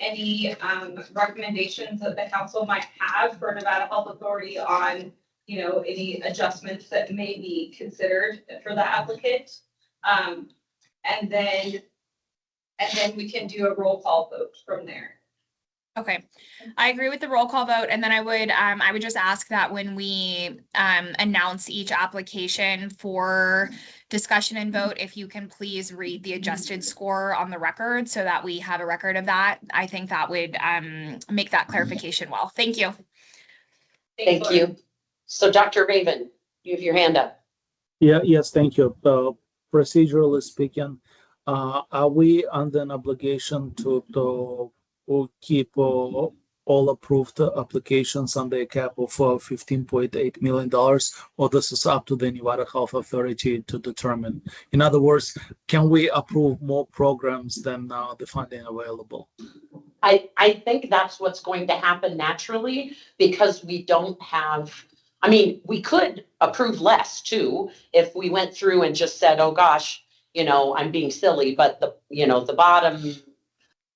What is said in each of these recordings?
any recommendations that the council might have for Nevada Health Authority on, any adjustments that may be considered for the applicant. And then we can do a roll call vote from there. Okay, I agree with the roll call vote, and then I would just ask that when we announce each application for discussion and vote, if you can please read the adjusted score on the record so that we have a record of that. I think that would make that clarification well. Thank you. Thank you. So Dr. Raven, you have your hand up. Yes, thank you. Procedurally speaking, are we under an obligation to keep all approved applications under a cap of $15.8 million, or this is up to the Nevada Health Authority to determine? In other words, can we approve more programs than the funding available? I think that's what's going to happen naturally, because we don't have, we could approve less too, if we went through and just said, oh gosh, I'm being silly, but the bottom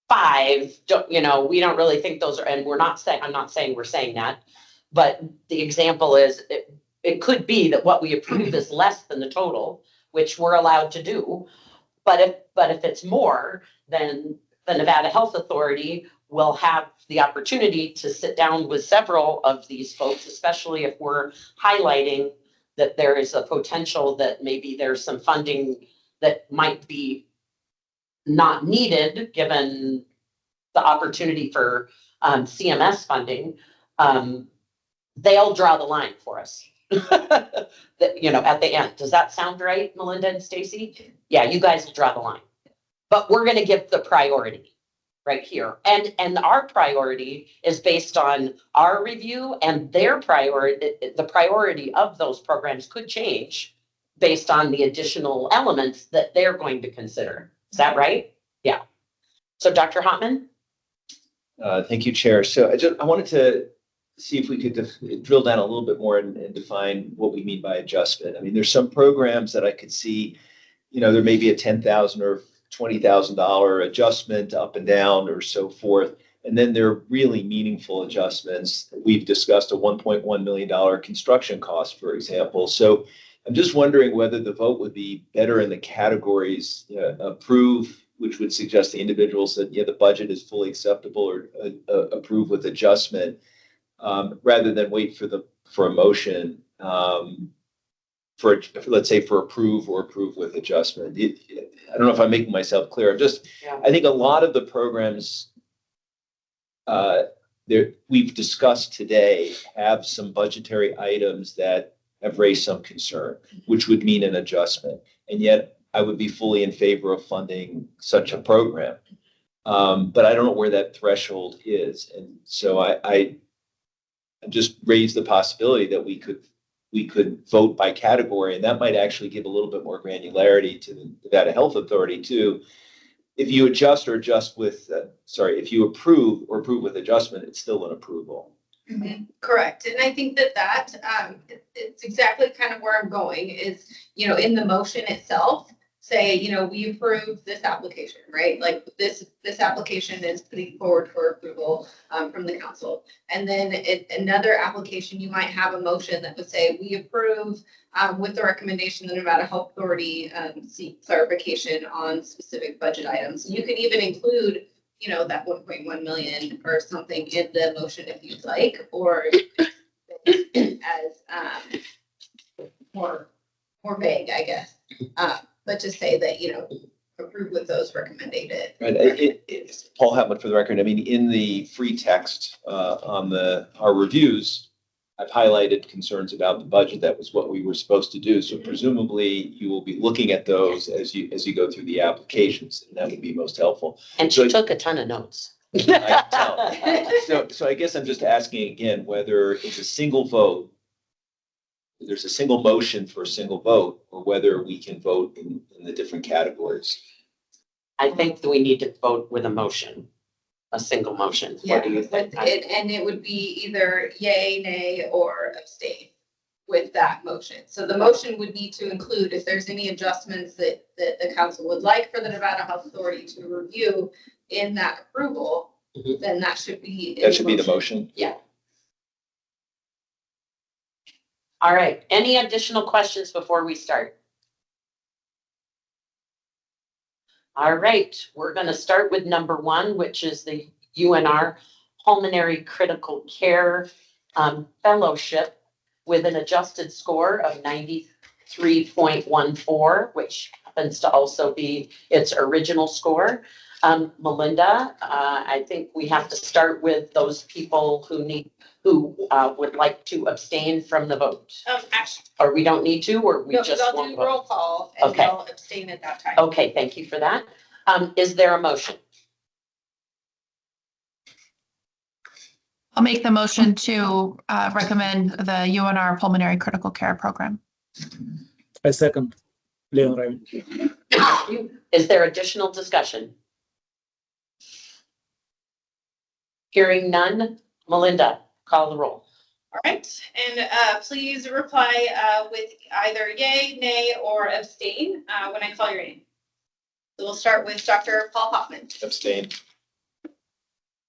5, we don't really think those are, and I'm not saying we're saying that, but the example is, it could be that what we approve is less than the total, which we're allowed to do. But if it's more, then the Nevada Health Authority will have the opportunity to sit down with several of these folks, especially if we're highlighting that there is a potential that maybe there's some funding that might be not needed, given the opportunity for CMS funding. They'll draw the line for us. At the end. Does that sound right, Melinda and Stacy? Yeah, you guys will draw the line. But we're going to give the priority right here. And our priority is based on our review, and their priority, the priority of those programs could change based on the additional elements that they're going to consider. Is that right? Yeah. So Dr. Hotman? Thank you, Chair. So I wanted to see if we could drill down a little bit more and define what we mean by adjustment. There's some programs that I could see, there may be a $10,000 or $20,000 adjustment up and down or so forth. And then there are really meaningful adjustments. We've discussed a $1.1 million construction cost, for example. So I'm just wondering whether the vote would be better in the categories approve, which would suggest the individuals that, the budget is fully acceptable, or approve with adjustment, rather than wait for a motion for let's say for approve or approve with adjustment. I don't know if I'm making myself clear. I think a lot of the programs we've discussed today have some budgetary items that have raised some concern, which would mean an adjustment. And yet I would be fully in favor of funding such a program. But I don't know where that threshold is. And so I just raised the possibility that we could vote by category, and that might actually give a little bit more granularity to the Nevada Health Authority too. If you adjust or adjust with, if you approve or approve with adjustment, it's still an approval. Mm-hmm. Correct. And I think that it's exactly kind of where I'm going is, in the motion itself, say, we approve this application, right? Like this application is putting forward for approval from the council. And then another application, you might have a motion that would say, we approve with the recommendation the Nevada Health Authority seek clarification on specific budget items. You could even include, that 1.1 million or something in the motion if you'd like, or as more vague, I guess. But just say that, approve with those recommended. Right. It's Paul Hapman for the record. In the free text on our reviews, I've highlighted concerns about the budget. That was what we were supposed to do. So presumably you will be looking at those as you go through the applications, and that would be most helpful. And she took a ton of notes. I can tell. So I guess I'm just asking again whether it's a single vote, there's a single motion for a single vote, or whether we can vote in the different categories. I think that we need to vote with a motion, a single motion. Yeah, what do you think? And it would be either yay, nay, or abstain. with that motion. So the motion would need to include if there's any adjustments that the council would like for the Nevada Health Authority to review in that approval, Mhm. then that should be. in That should be the motion. All right, any additional questions before we start? All right, we're gonna start with number one, which is the UNR Pulmonary Critical Care Fellowship with an adjusted score of 93.14, which happens to also be its original score. Melinda, I think we have to start with those people who would like to abstain from the vote. Actually, Or we don't need to, or we no, just I'll won't do vote? roll call and Okay. they'll abstain at that time. Okay, thank you for that. Is there a motion? I'll make the motion to recommend the UNR Pulmonary Critical Care Program. I second Leon Raven. Is there additional discussion? Hearing none, Melinda, call the roll. All right, and please reply with either yay, nay, or abstain when I call your name. So we'll start with Dr. Paul Hoffman, Abstain.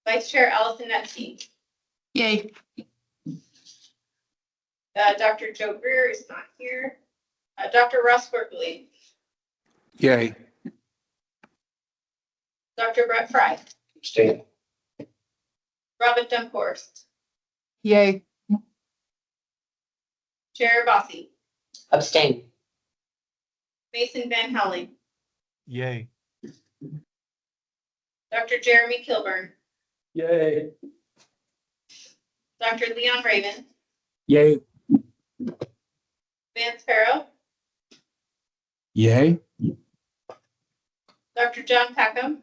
Vice Chair Allison Netsky, Yay. Dr. Joe Greer is not here, Dr. Ross Berkeley, Yay. Dr. Brett Fry, Abstain. Robin Dunkhorst, Yay. Chair Bossy, Abstain. Mason Van Houweling, Yay. Dr. Jeremy Kilburn, Yay. Dr. Leon Raven, Yay. Vance Farrow, Yay. Dr. John Packham,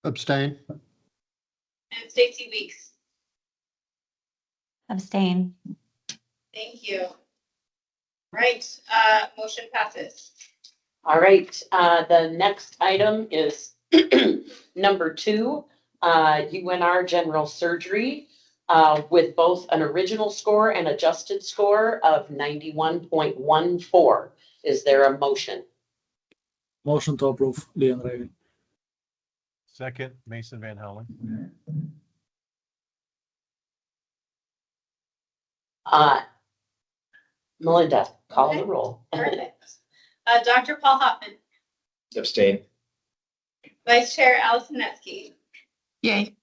Abstain. and Stacy Weeks. Abstain. Thank you. Right, motion passes. All right, the next item is number two, UNR General Surgery, with both an original score and adjusted score of 91.14. Is there a motion? Motion to approve Leon Raven. Second, Mason Van Houweling. Melinda, call the Okay. roll. Perfect. Dr. Paul Hoffman, Abstain. Vice Chair Allison Netsky, Yay.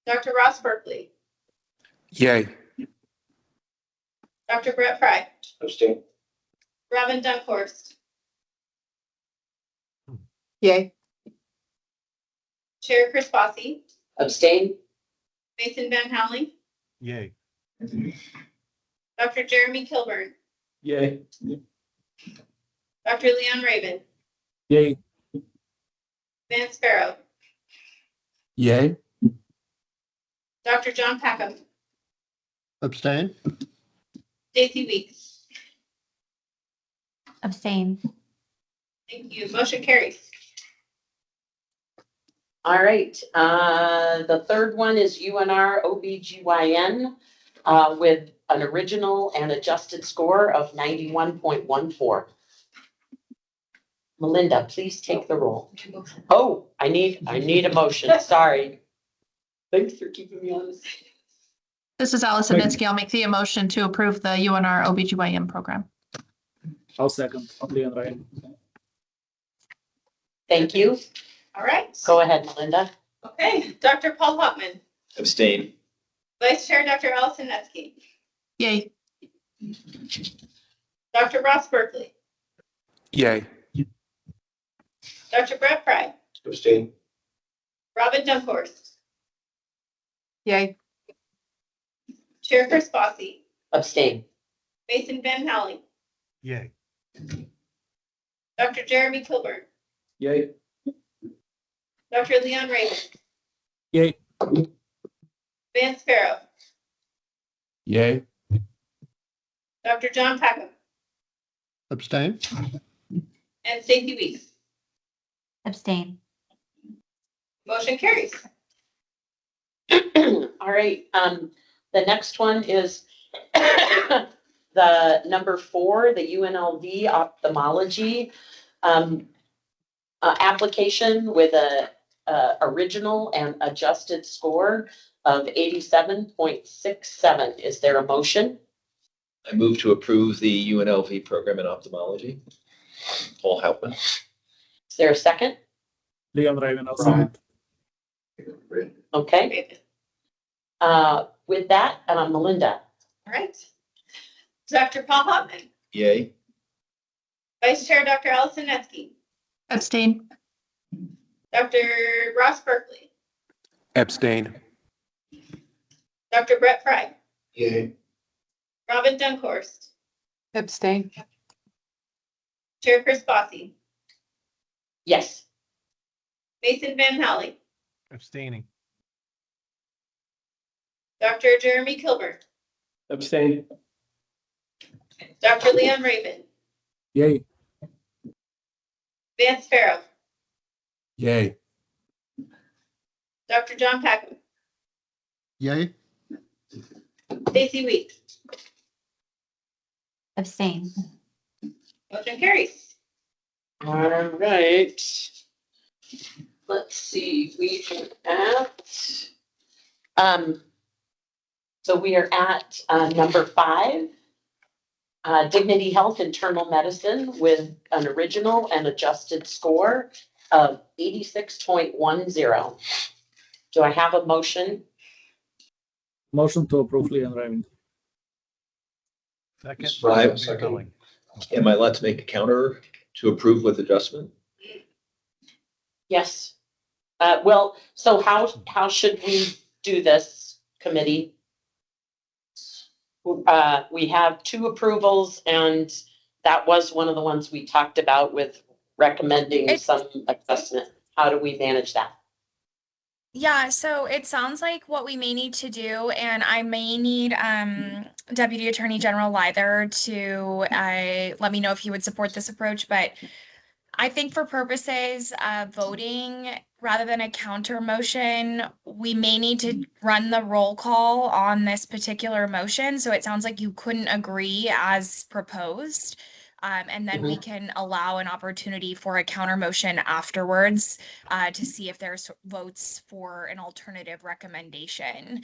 Dr. Ross Berkeley, Yay. Dr. Brett Fry, Abstain. Robin Dunkhorst, Yay. Chair Chris Bossy, Abstain? Mason Van Houweling, Yay. Dr. Jeremy Kilburn, Yay. Dr. Leon Raven, Yay. Vance Farrow, Yay. Dr. John Packham, Abstain. Stacy Weeks. Abstain. Thank you. Motion carries. All right, the third one is UNR OBGYN, with an original and adjusted score of 91.14. Melinda, please take the roll. Oh, I need a motion, sorry. Thanks for keeping me honest. This is Allison Thank Nitsky. I'll make the motion to approve the UNR OBGYN program. I'll second Leon Raven. Thank you. All right. Go ahead, Melinda. Okay. Dr. Paul Hoffman, Abstain. Vice Chair Dr. Allison Netsky, Yay. Dr. Ross Berkeley, Yay. Dr. Brett Fry, Abstain. Robin Dunkhorst, Yay. Chair Chris Bossy, Abstain. Mason Van Houweling, Yay. Dr. Jeremy Kilburn, Yay. Dr. Leon Raven, Yay. Vance Farrow, Yay. Dr. John Packham, Abstain. and Stacy Weeks. Abstain. Motion carries. All right, The next one is the number 4, the UNLV ophthalmology application with a original and adjusted score of 87.67. Is there a motion? I move to approve the UNLV program in ophthalmology. Paul Hauptman. Is there a second? Leon Raven, I'll second. Okay. With that, Melinda. All right. Dr. Paul Hoffman, Yay. Vice Chair Dr. Allison Netsky, Abstain. Dr. Ross Berkeley, Abstain. Dr. Brett Fry, Yay. Robin Dunkhorst, Abstain. Chair Chris Bossy, Yes. Mason Van Halley, Abstaining. Dr. Jeremy Kilburn, Abstain. Dr. Leon Raven, Yay. Vance Farrow, Yay. Dr. John Packham, Yay. Stacy Weeks. Abstain. Motion carries. All right. Let's see, we are at, so we are at, number 5, Dignity Health Internal Medicine with an original and adjusted score of 86.10. Do I have a motion? Motion to approve Leon Raven. Second. Am I allowed to make a counter to approve with adjustment? Yes. Well, so how should we do this, committee? We have 2 approvals, and that was one of the ones we talked about with recommending some adjustment. How do we manage that? Yeah, so it sounds like what we may need to do, and I may need Deputy Attorney General Lyther to let me know if he would support this approach, but I think for purposes of voting, rather than a counter motion, we may need to run the roll call on this particular motion. So it sounds like you couldn't agree as proposed. And then we can allow an opportunity for a counter motion afterwards to see if there's votes for an alternative recommendation.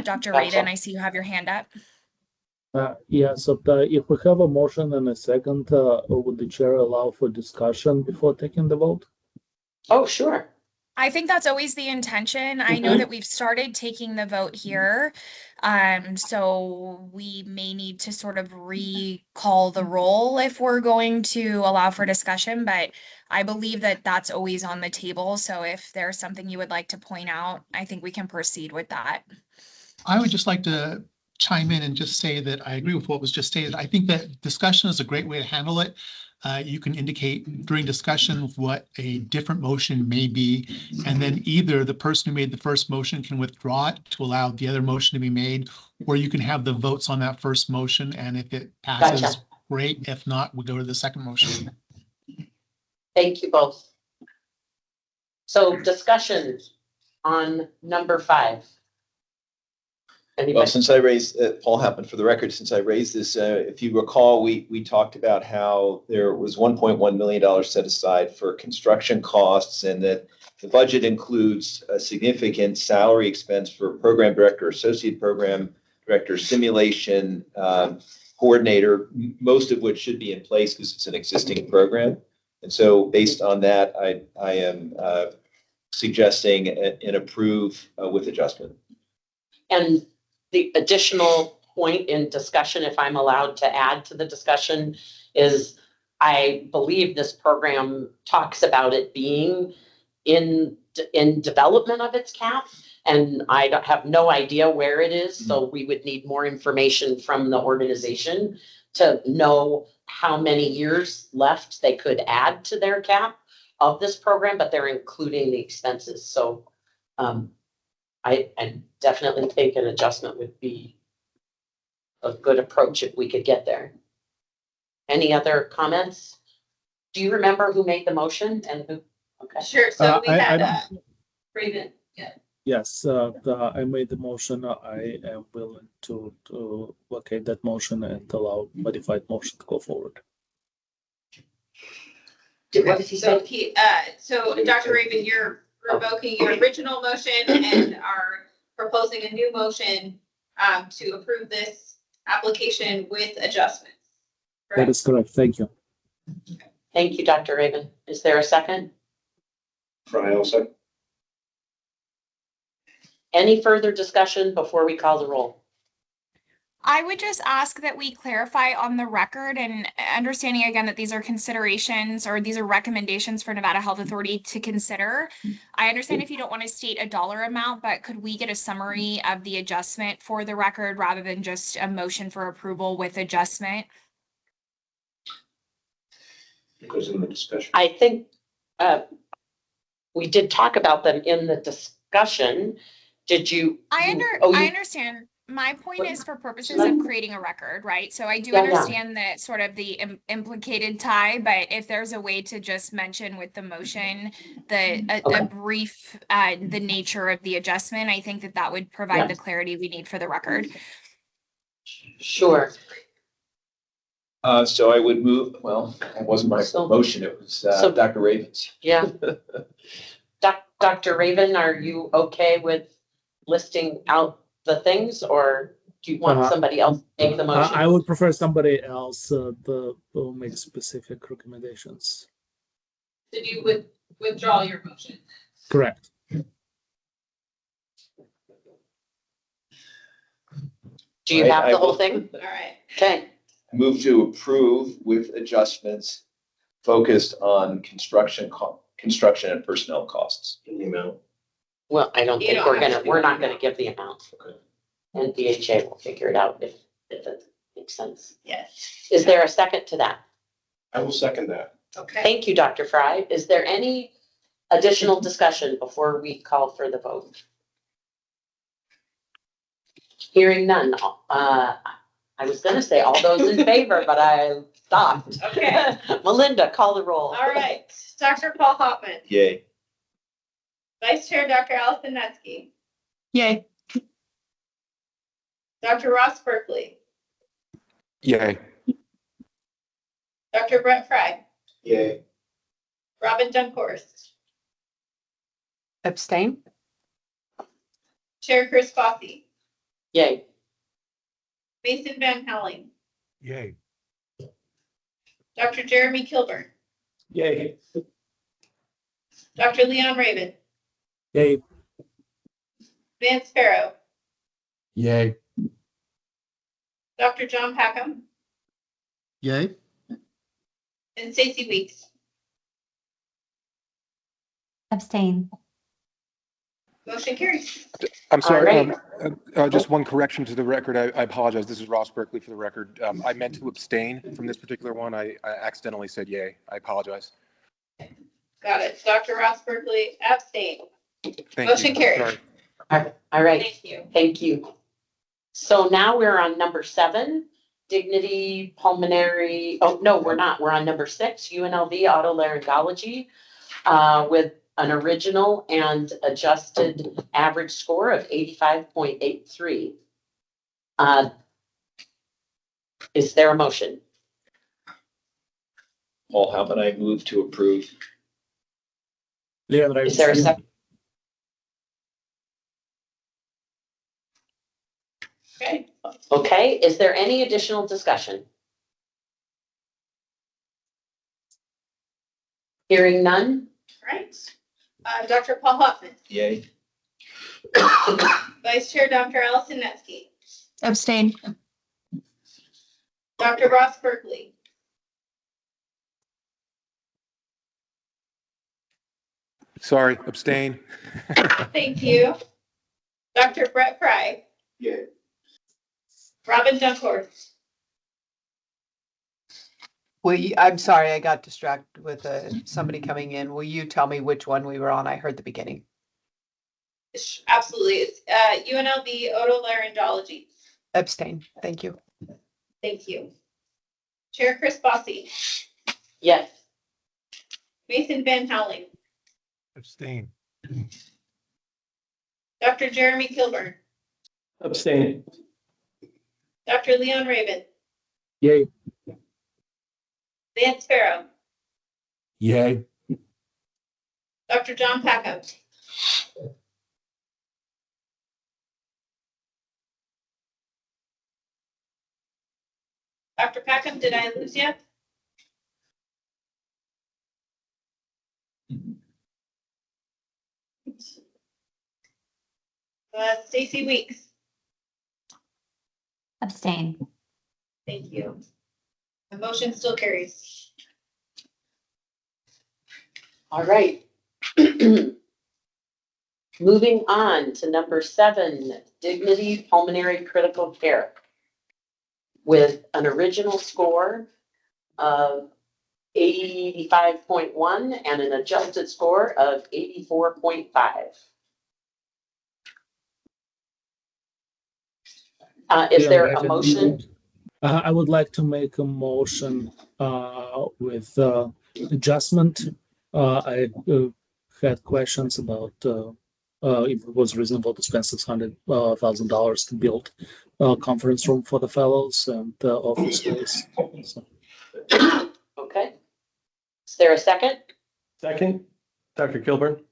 Dr. Radin, I see you have your hand up. Yeah, so if we have a motion and a second, would the chair allow for discussion before taking the vote? Oh, sure. I think that's always the intention. I know that we've started taking the vote here. So we may need to sort of recall the roll if we're going to allow for discussion, but I believe that that's always on the table. So if there's something you would like to point out, I think we can proceed with that. I would just like to chime in and just say that I agree with what was just stated. I think that discussion is a great way to handle it. You can indicate during discussion what a different motion may be, and then either the person who made the first motion can withdraw it to allow the other motion to be made, or you can have the votes on that first motion, and if it passes, Gotcha. great. If not, we go to the second motion. Thank you both. So discussion on number 5. Well, Anybody? since I raised, Paul Hauptman, for the record, since I raised this, if you recall, we talked about how there was $1.1 million set aside for construction costs, and that the budget includes a significant salary expense for program director, associate program director, simulation coordinator, most of which should be in place because it's an existing program. And so based on that, I am suggesting an approve with adjustment. And the additional point in discussion, if I'm allowed to add to the discussion, is I believe this program talks about it being in development of its cap, and I have no idea where it is, so we would need more information from the organization to know how many years left they could add to their cap of this program, but they're including the expenses. So I definitely think an adjustment would be a good approach if we could get there. Any other comments? Do you remember who made the motion and who? Okay. Sure, so we I had don't- Raven, yeah. Yes, I made the motion. I am willing to vacate that motion and allow modified motion to go forward. What did he So say? so Dr. Raven, you're revoking your original motion and are proposing a new motion to approve this application with adjustments. That Correct? is correct. Thank you. Thank you, Dr. Raven. Is there a second? Fry also. Any further discussion before we call the roll? I would just ask that we clarify on the record and understanding again that these are considerations or these are recommendations for Nevada Health Authority to consider. I understand if you don't want to state a dollar amount, but could we get a summary of the adjustment for the record rather than just a motion for approval with adjustment? Because in the discussion. I think we did talk about them in the discussion. Did you? I Oh, you- understand. My point is for purposes of creating a record, right? So I do Yeah, yeah. understand that sort of the implicated tie, but if there's a way to just mention with the motion, a Okay. brief, the nature of the adjustment, I think that that would provide Yeah. the clarity we need for the record. Sure. So I would move, well, it wasn't my So- motion, it was so- Dr. Raven's. Yeah. Dr. Raven, are you okay with listing out the things, or do you want somebody else to make the motion? I would prefer somebody else will make specific recommendations. Did you withdraw your motion? Correct. Do you have I the whole will- thing? All right. Okay. Move to approve with adjustments focused on construction and personnel costs. In the amount. Well, I don't You think don't we're have to gonna, do we're it not now. gonna give the amount. Okay. And DHA will figure it out if it makes sense. Yes. Is there a second to that? I will second that. Okay. Thank you, Dr. Fry. Is there any additional discussion before we call for the vote? Hearing none, I was gonna say all those in favor, but I stopped. Okay. Melinda, call the roll. All right. Dr. Paul Hoffman, Yay. Vice Chair Dr. Allison Netsky, Yay. Dr. Ross Berkeley, Yay. Dr. Brett Fry, Yay. Robin Dunkhorst, Abstain? Chair Chris Fossey, Yay. Mason Van Howling, Yay. Dr. Jeremy Kilburn, Yay. Dr. Leon Raven, Yay. Vance Farrow, Yay. Dr. John Packham, Yay. and Stacy Weeks. Abstain. Motion carries. I'm sorry, right. just one correction to the record. I apologize. This is Ross Berkeley for the record. I meant to abstain from this particular one. I accidentally said yay. I apologize. Got it. Dr. Ross Berkeley, abstain. Thank Motion you. carried. Sorry. All right. Thank you. Thank you. So now we're on number 7, Dignity Pulmonary, oh, no, we're not. We're on number 6, UNLV Otolaryngology, with an original and adjusted average score of 85.83. Is there a motion? Paul, how about I move to approve? Leon Is there a Raven. second? Okay. Okay, is there any additional discussion? Hearing none? All right. Dr. Paul Hoffman, Yay. Vice Chair Dr. Allison Netsky, Abstain? Dr. Ross Berkeley, Sorry, abstain. thank you. Dr. Brett Fry, Yay. Robin Dunkhorst, I'm sorry, I got distracted with somebody coming in. Will you tell me which one we were on? I heard the beginning. absolutely. It's UNLV Otolaryngology. Abstain. Thank you. Thank you. Chair Chris Fossey, Yes. Mason Van Howling, Abstain. Dr. Jeremy Kilburn, Abstain. Dr. Leon Raven, Yay. Vance Sparrow, Yay. Dr. John Packham, Dr. Packham, did I lose you? Stacy Weeks, Abstain. thank you. The motion still carries. All right. Moving on to number 7, Dignity Pulmonary Critical Care, with an original score of 85.1 and an adjusted score of 84.5. Is Yeah, there a Raven. motion? I would like to make a motion with adjustment. I had questions about if it was reasonable to spend $600,000 to build a conference room for the fellows and office space. So, Okay. Is there a second? Second, Dr. Kilburn.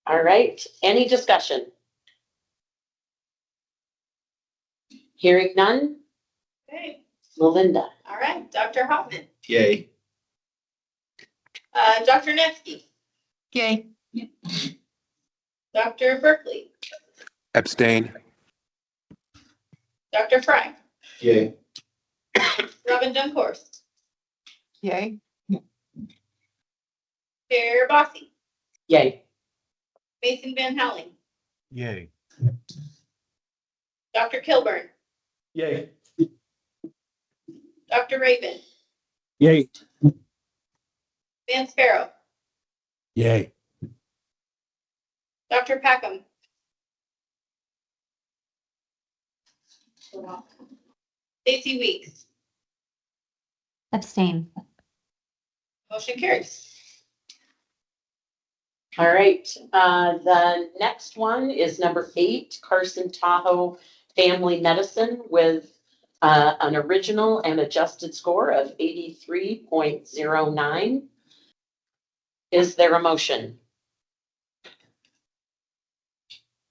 All right. Any discussion? Hearing none. Okay, Melinda. all right, Dr. Hoffman, Yay. Dr. Nevsky, Yay. Dr. Berkeley, Abstain. Dr. Fry, Yay. Robin Dunkhorst, Yay. Chair Bossy, Yay. Mason Van Howling, Yay. Dr. Kilburn, Yay. Dr. Raven, yay. Vance Sparrow, Yay. Dr. Packham. Stacy Weeks, Abstain. motion carries. All right. The next one is number 8, Carson Tahoe Family Medicine, with an original and adjusted score of 83.09. Is there a motion?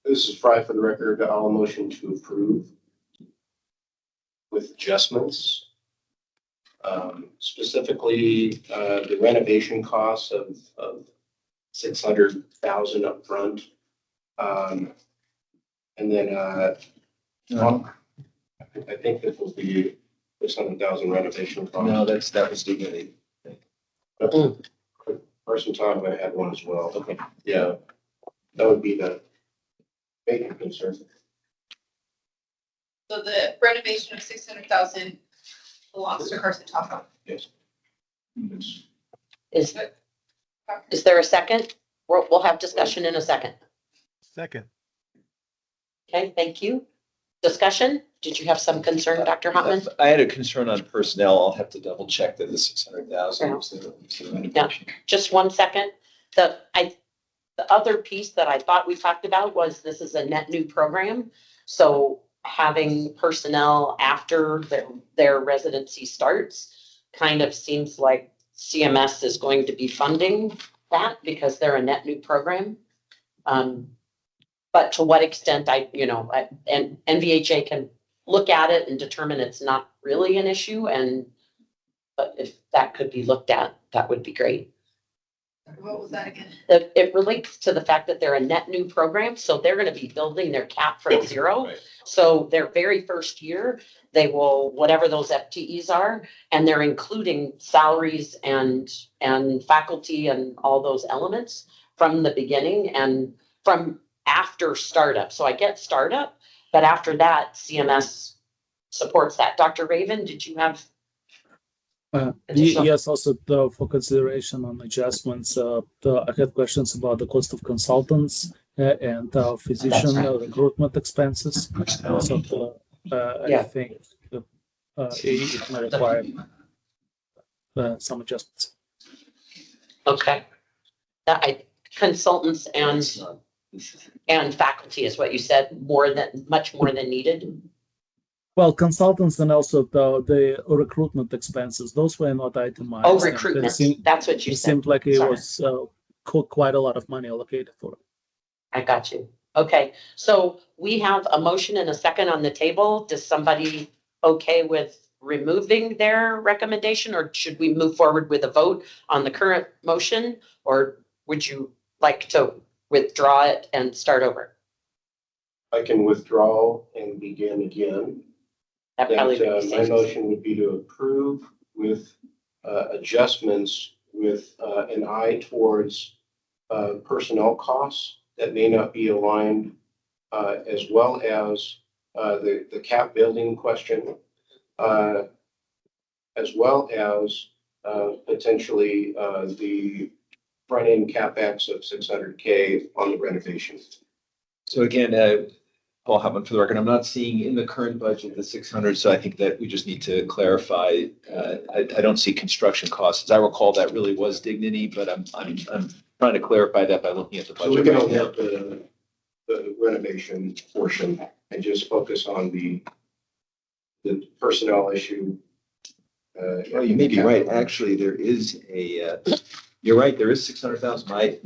This is Fry for the record. I'll motion to approve with adjustments. Specifically, the renovation costs of $600,000 upfront. And then, I think this will be $600,000 renovation cost. No, that was dignity. Person talking about had one as well. Okay. Yeah, that would be the major concern. So the renovation of 600,000 belongs to Carson Tahoe. Yes. Is there a second? We'll have discussion in a second. Second. Okay, thank you. Discussion? Did you have some concern, Dr. Hotman? I had a concern on personnel. I'll have to double check that the 600,000 was the renovation. Just one second. The other piece that I thought we talked about was this is a net new program. So having personnel after their residency starts kind of seems like CMS is going to be funding that because they're a net new program. But to what extent and NVHA can look at it and determine it's not really an issue, but if that could be looked at, that would be great. What was that again? It relates to the fact that they're a net new program, so they're gonna be building their cap from zero. Right. So their very first year, they will, whatever those FTEs are, and they're including salaries and faculty and all those elements from the beginning and from after startup. So I get startup, but after that, CMS supports that. Dr. Raven, did you have? Yes, also for consideration on adjustments, I had questions about the cost of consultants and physician recruitment expenses. So I think it may require some adjustments. Okay. consultants and faculty is what you said, much more than needed? Well, consultants and also the recruitment expenses, those were not itemized. Oh, and recruitment, seemed- that's what you It said. seemed like it Sorry. was quite a lot of money allocated for it. I got you. Okay, so we have a motion and a second on the table. Does somebody okay with removing their recommendation, or should we move forward with a vote on the current motion? Or would you like to withdraw it and start over? I can withdraw and begin again. That probably would be My safe. motion would be to approve with adjustments with an eye towards personnel costs that may not be aligned, as well as the cap building question, as well as potentially the front-end CapEx of 600K on the renovation. So again, Paul Hopman for the record, I'm not seeing in the current budget the 600, so I think that we just need to clarify. I don't see construction costs. As I recall, that really was Dignity, but I'm trying to clarify that by looking at the So we budget can right now. omit the renovation portion and just focus on the personnel issue. Oh, you may be right. Actually, there is you're right, there is 600,000. I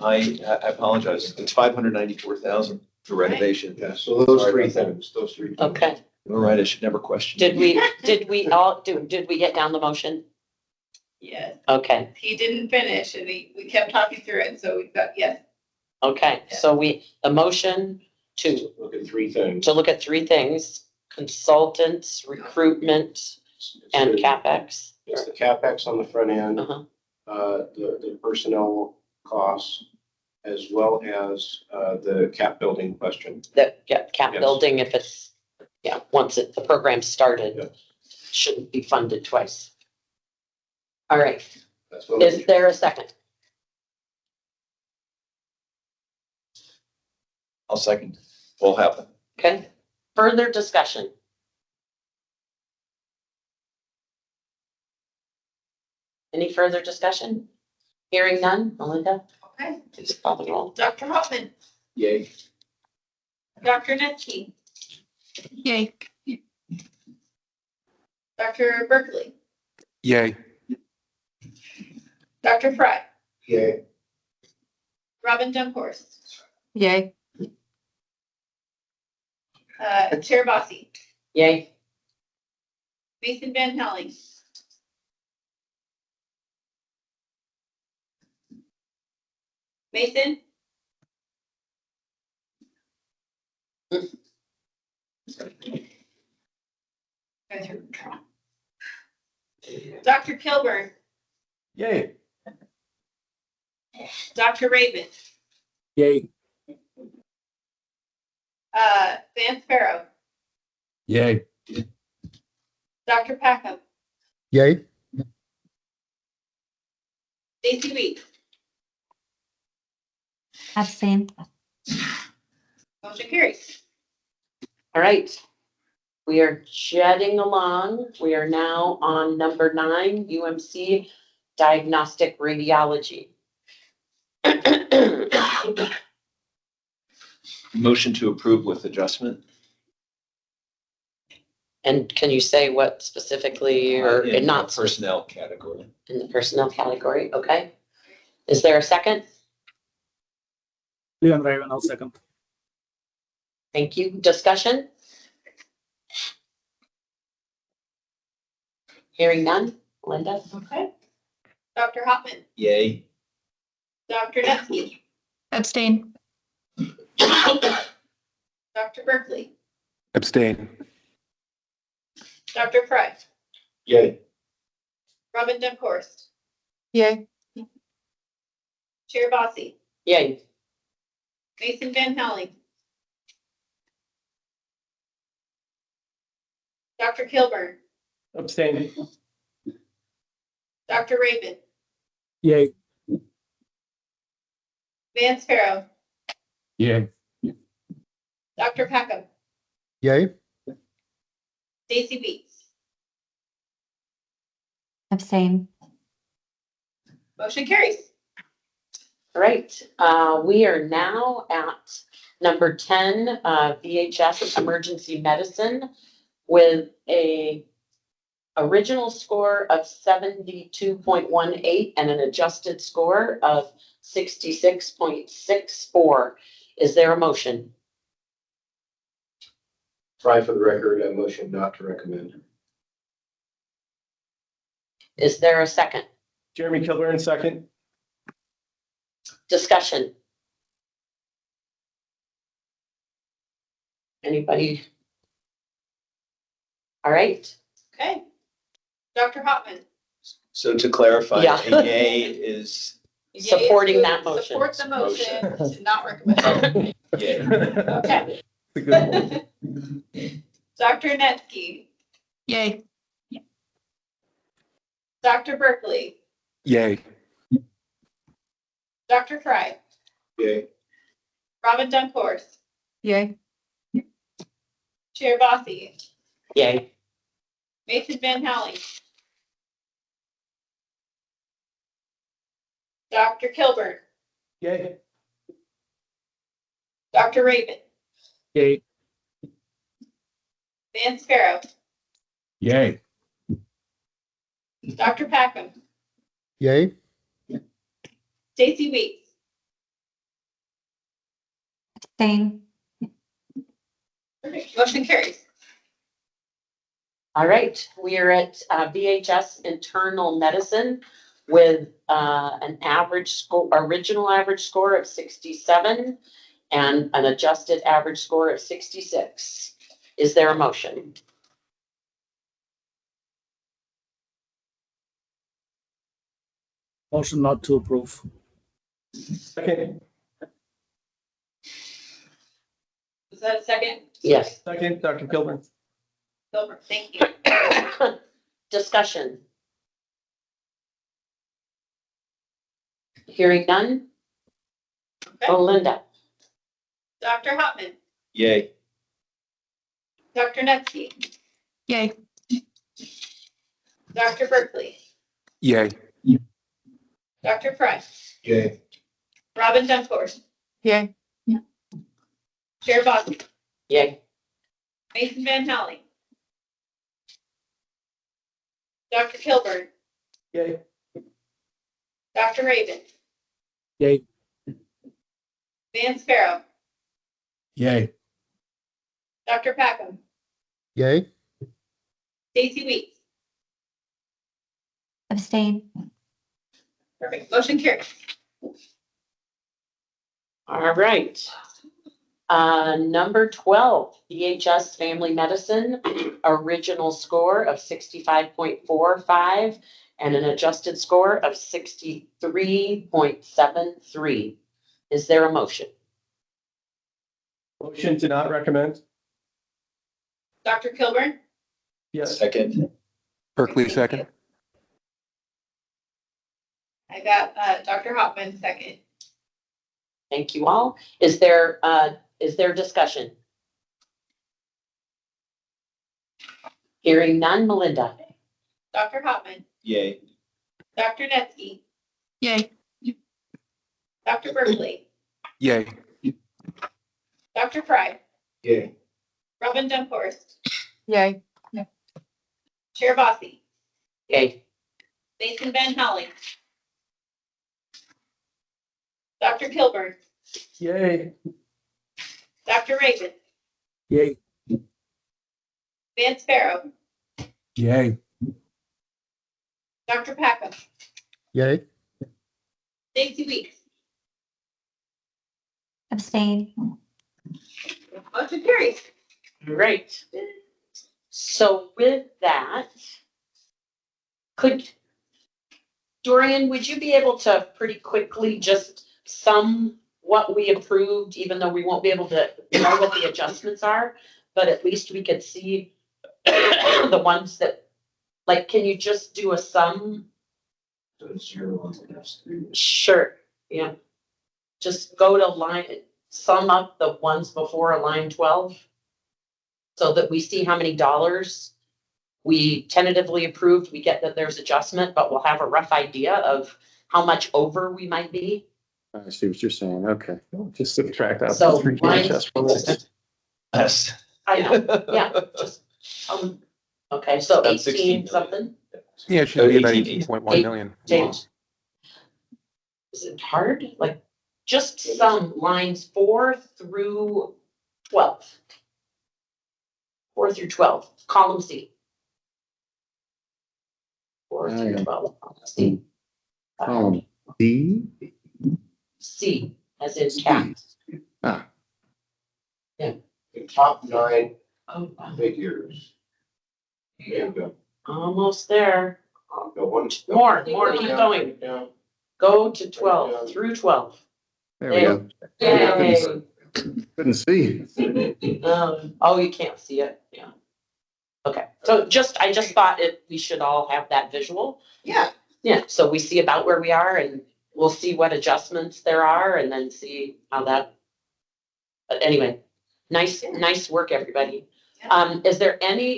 apologize. It's 594,000 for renovation. Yeah, so those Sorry three about that. things, those three. things. Okay, You're right, I should never question. did we get down the motion? Yes, Okay, he didn't finish and we kept talking through it, so we've got, yes. okay, so the motion to Look at three things. look at three things: consultants, recruitment, and CapEx. It's the CapEx on the front end, Uh-huh. the personnel costs, as well as the cap building question. That cap Yes. building, if it's, once the program's started, Yeah. shouldn't be funded twice. All right, That's what is there a second? I'll second. Paul Hopman. Okay, further discussion? Any further discussion? Hearing none, Melinda, Okay. please call the roll. Dr. Hoffman, Yay. Dr. Netsky, Yay. Dr. Berkeley, Yay. Dr. Fry, Yay. Robin Dunkhorst, Yay. Chair Bossy, Yay, Mason Van Helling, Mason? Dr. Kilburn, Yay. Dr. Raven, Yay. Vance Farrow, Yay. Dr. Packham, Yay. Stacy Weeks, Abstain. motion carries. all right. We are jetting along. We are now on number 9, UMC Diagnostic Radiology. Motion to approve with adjustment. And can you say what specifically or In not the personnel category. in the personnel category? Okay. Is there a second? Leon Raven, I'll second. Thank you. Discussion? Hearing none. Linda? Okay. Dr. Hoffman, Yay. Dr. Netsky, Abstain. Dr. Berkeley, Abstain. Dr. Fry, Yay. Robin Dunkhorst, Yay. Chair Bossy, Yay. Mason Van Helling, Dr. Kilburn, Abstain. Dr. Raven, Yay. Vance Farrow, Yay. Dr. Packham, Yay. Stacy Weeks, Abstain. motion carries. All right, we are now at number 10, VHS Emergency Medicine with a original score of 72.18 and an adjusted score of 66.64. Is there a motion? Try for the record, a motion not to recommend. Is there a second? Jeremy Kilburn, second. Discussion? Anybody? All right. Okay. Dr. Hopman. So to clarify, Yeah. a yay is Yay is Supporting to that motion. Support the motion to not recommend. yay. Okay. It's a good one. Dr. Netsky, Yay. Dr. Berkeley, Yay. Dr. Fry, Yay. Robin Dunkhorst, Yay. Chair Bossy, Yay. Mason Van Halen, Dr. Kilburn, Yay. Dr. Raven, Yay. Van Sparrow, Yay. Dr. Packham, Yay. Stacy Weeks. Abstain. Perfect. Motion carries. All right, we are at VHS Internal Medicine with an average score, original average score of 67 and an adjusted average score of 66. Is there a motion? Motion not to approve. Second. Is that a second? Yes. Second, Dr. Kilburn. Kilburn, thank you. Discussion. Hearing none. Okay. Melinda. Dr. Hopman, Yay. Dr. Netsky, Yay. Dr. Berkeley, Yay. Dr. Fry, Yay. Robin Dunkhorst, Yay. Chair Bossy, Yay. Mason Van Halen, Dr. Kilburn, Yay. Dr. Raven, Yay. Van Sparrow, Yay. Dr. Packham, Yay. Stacy Weeks. Abstain. Perfect. Motion carries. All right. Number 12, VHS Family Medicine, original score of 65.45 and an adjusted score of 63.73. Is there a motion? Motion to not recommend. Dr. Kilburn, Yes. Second. Berkeley, Thank second. you. I got Dr. Hopman second. Thank you all. Is there discussion? Hearing none, Melinda. Dr. Hopman, Yay. Dr. Netsky, Yay. Dr. Berkeley, Yay. Dr. Fry, Yay. Robin Dunkhorst, Yay. Chair Bossy, Yay. Mason Van Halen, Dr. Kilburn, Yay. Dr. Raven, Yay. Van Sparrow, Yay. Dr. Packham, Yay. Stacy Weeks. Abstain. Motion carries. Great. So with that, Dorian, would you be able to pretty quickly just sum what we approved, even though we won't be able to know what the adjustments are, but at least we could see the ones that, like, can you just do a sum? Sure, yeah. Just go to sum up the ones before line 12 so that we see how many dollars we tentatively approved. We get that there's adjustment, but we'll have a rough idea of how much over we might be. I see what you're saying. Okay. Just subtract out. So the 3K lines- adjustment. Yes. I know, yeah, just, okay, so About 18 16 something, Yeah, it should be about 18. 18.1 million. James? Is it hard? Like, just some lines 4 through 12. 4 through 12, column C. 4 through 12, column C. D. C, as in cat. Ah, The top 9 Oh, wow. figures. There you go. Almost there. Go one. More, Keep keep down, going. keep down. Go to 12, through 12. there we go. Yay. Couldn't see. Oh, you can't see it, yeah. Okay, so I just thought we should all have that visual. Yeah. Yeah, so we see about where we are and we'll see what adjustments there are and then see how that. But anyway, nice work, everybody. Is there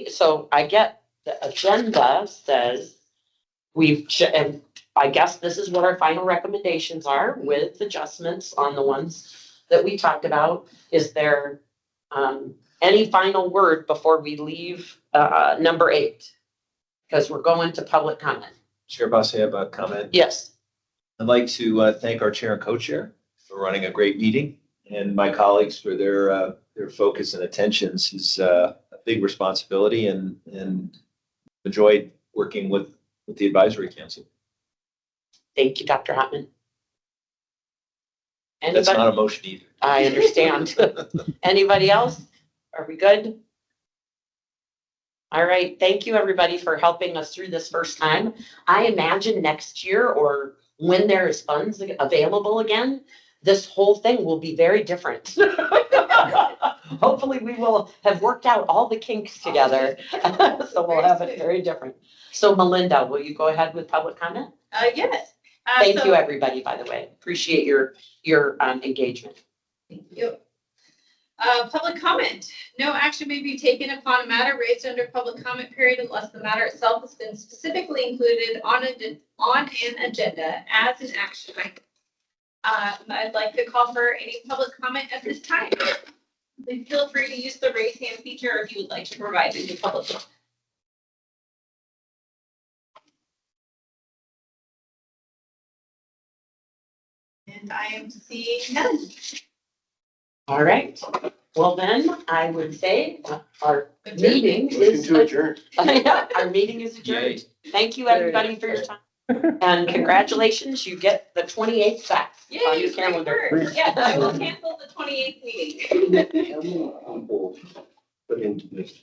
so I get the agenda says and I guess this is what our final recommendations are with adjustments on the ones that we talked about. Is there any final word before we leave number 8? Because we're going to public comment. Chair Bossy, I have a comment. Yes. I'd like to thank our chair and co-chair for running a great meeting and my colleagues for their focus and attention. This is a big responsibility and enjoyed working with the advisory council. Thank you, Dr. Hotman. That's not a motion either. I understand. Anybody else? Are we good? All right. Thank you, everybody, for helping us through this first time. I imagine next year or when there is funds available again, this whole thing will be very different. Hopefully we will have worked out all the kinks together. So we'll have it very different. So Melinda, will you go ahead with public comment? Yes. Thank you, everybody, by the way. Appreciate your engagement. Thank you. Public comment. No action may be taken upon a matter raised under public comment period unless the matter itself has been specifically included on an agenda as an action item. I'd like to call for any public comment at this time. Please feel free to use the raise hand feature if you would like to provide any public comment. And I am seeing none. All right. Well, then I would say our meeting Motion is to adjourn. our meeting is adjourned. Thank you, everybody, for your time. And congratulations, you get the 28th back on Yay, your great calendar. work. Yes, I will cancel the 28th meeting. Put into this.